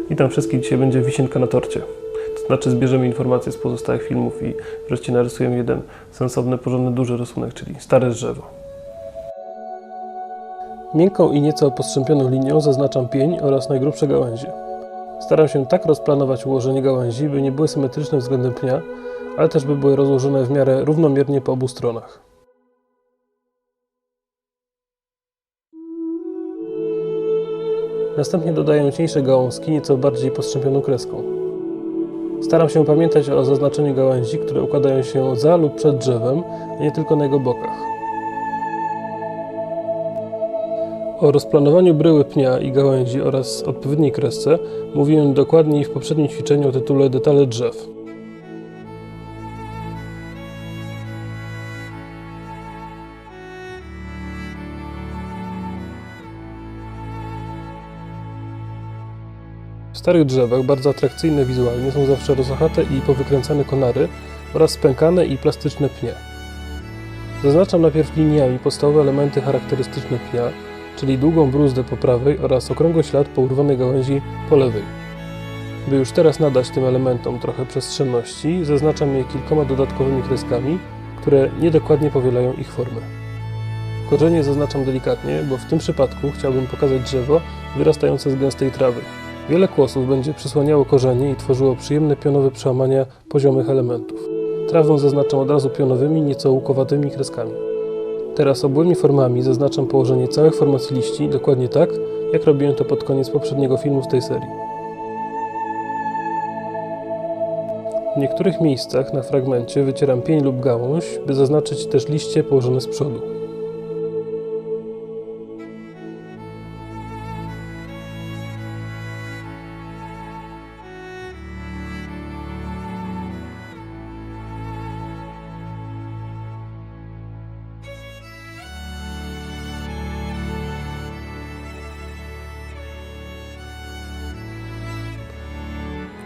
Witam wszystkich, dzisiaj będzie wisienka na torcie. To znaczy zbierzemy informacje z pozostałych filmów i wreszcie narysujemy jeden sensowny, porządny, duży rysunek, czyli stare drzewo. Miękką i nieco postrzępioną linią zaznaczam pień oraz najgrubsze gałęzie. Staram się tak rozplanować ułożenie gałęzi, by nie były symetryczne względem pnia, ale też by były rozłożone w miarę równomiernie po obu stronach. Następnie dodaję cieńsze gałązki nieco bardziej postrzępioną kreską. Staram się pamiętać o zaznaczeniu gałęzi, które układają się za lub przed drzewem, a nie tylko na jego bokach. O rozplanowaniu bryły pnia i gałęzi oraz odpowiedniej kresce mówiłem dokładniej w poprzednim ćwiczeniu o tytule Detale drzew. W starych drzewach bardzo atrakcyjne wizualnie są zawsze rozachate i powykręcane konary oraz spękane i plastyczne pnie. Zaznaczam najpierw liniami podstawowe elementy charakterystyczne pnia, czyli długą bruzdę po prawej oraz okrągły ślad po urwanej gałęzi po lewej. By już teraz nadać tym elementom trochę przestrzenności, zaznaczam je kilkoma dodatkowymi kreskami, które niedokładnie powielają ich formę. Korzenie zaznaczam delikatnie, bo w tym przypadku chciałbym pokazać drzewo wyrastające z gęstej trawy. Wiele kłosów będzie przysłaniało korzenie i tworzyło przyjemne pionowe przełamania poziomych elementów. Trawę zaznaczam od razu pionowymi, nieco łukowatymi kreskami. Teraz obłymi formami zaznaczam położenie całych formacji liści, dokładnie tak, jak robiłem to pod koniec poprzedniego filmu z tej serii. W niektórych miejscach na fragmencie wycieram pień lub gałąź, by zaznaczyć też liście położone z przodu.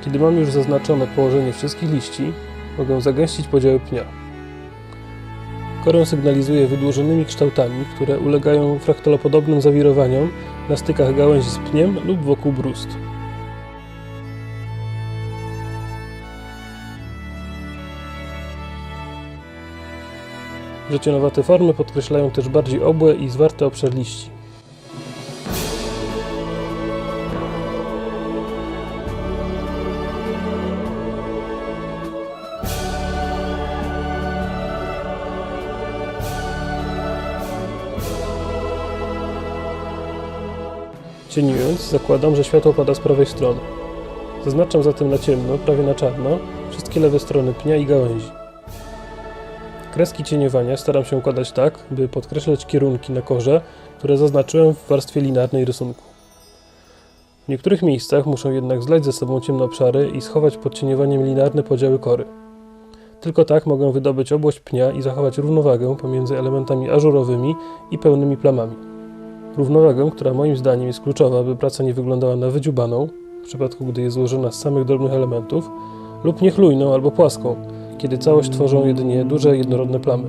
Kiedy mam już zaznaczone położenie wszystkich liści, mogę zagęścić podziały pnia. Korę sygnalizuję wydłużonymi kształtami, które ulegają fraktalopodobnym zawirowaniom na stykach gałęzi z pniem lub wokół bruzd. Wrzecionowate formy podkreślają też bardziej obłe i zwarte obszar liści. Cieniując, zakładam, że światło pada z prawej strony. Zaznaczam zatem na ciemno, prawie na czarno, wszystkie lewe strony pnia i gałęzi. Kreski cieniowania staram się układać tak, by podkreślać kierunki na korze, które zaznaczyłem w warstwie linearnej rysunku. W niektórych miejscach muszę jednak zlać ze sobą ciemne obszary i schować pod cieniowaniem linearne podziały kory. Tylko tak mogę wydobyć obłość pnia i zachować równowagę pomiędzy elementami ażurowymi i pełnymi plamami. Równowagę, która moim zdaniem jest kluczowa, by praca nie wyglądała na wydziubaną, w przypadku gdy jest złożona z samych drobnych elementów, lub niechlujną albo płaską, kiedy całość tworzą jedynie duże, jednorodne plamy.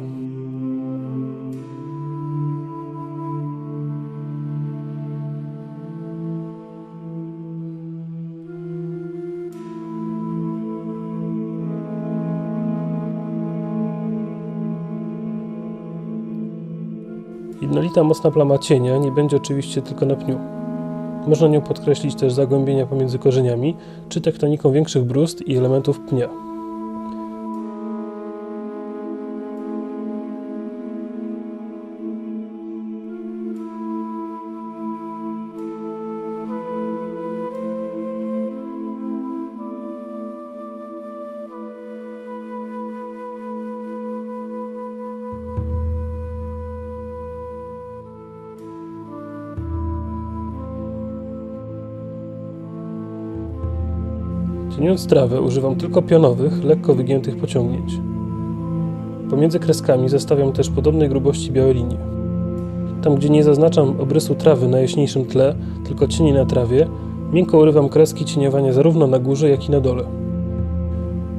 Jednolita, mocna plama cienia nie będzie oczywiście tylko na pniu. Można nią podkreślić też zagłębienia pomiędzy korzeniami, czy tektoniką większych bruzd i elementów pnia. Cieniąc trawę używam tylko pionowych, lekko wygiętych pociągnięć. Pomiędzy kreskami zestawiam też podobnej grubości białe linie. Tam, gdzie nie zaznaczam obrysu trawy na jaśniejszym tle, tylko cieni na trawie, miękko urywam kreski cieniowania zarówno na górze, jak i na dole.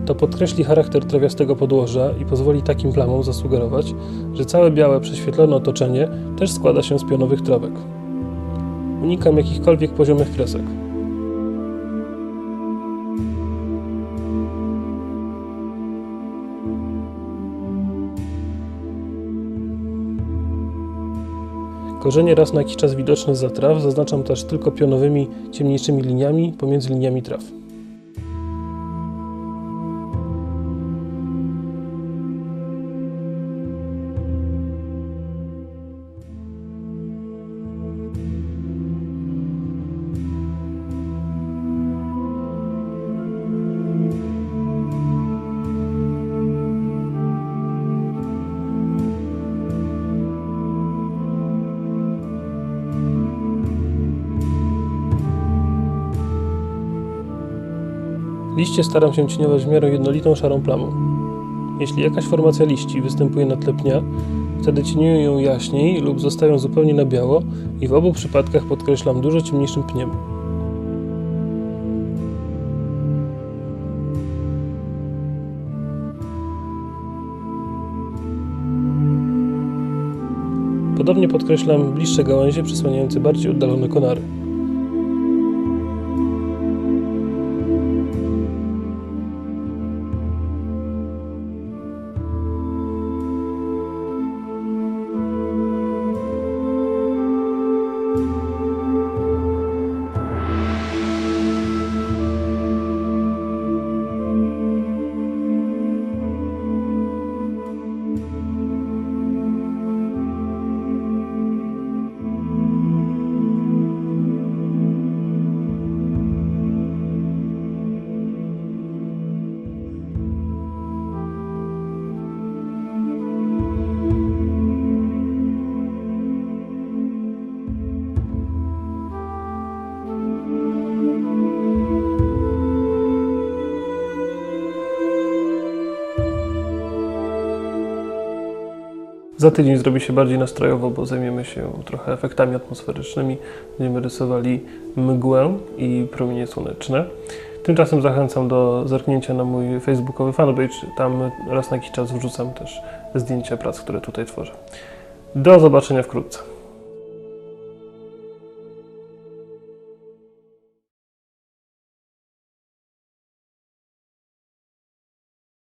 To podkreśli charakter trawiastego podłoża i pozwoli takim plamom zasugerować, że całe białe prześwietlone otoczenie też składa się z pionowych trawek. Unikam jakichkolwiek poziomych kresek. Korzenie raz na jakiś czas widoczne zza traw zaznaczam też tylko pionowymi, ciemniejszymi liniami pomiędzy liniami traw. Liście staram się cieniować w miarę jednolitą szarą plamą. Jeśli jakaś formacja liści występuje na tle pnia, wtedy cieniuję ją jaśniej lub zostają zupełnie na biało i w obu przypadkach podkreślam dużo ciemniejszym pniem. Podobnie podkreślam bliższe gałęzie przysłaniające bardziej oddalone konary. Za tydzień zrobi się bardziej nastrojowo, bo zajmiemy się trochę efektami atmosferycznymi. Będziemy rysowali mgłę i promienie słoneczne. Tymczasem zachęcam do zerknięcia na mój facebookowy fanpage. Tam raz na jakiś czas wrzucam też zdjęcia prac, które tutaj tworzę. Do zobaczenia wkrótce.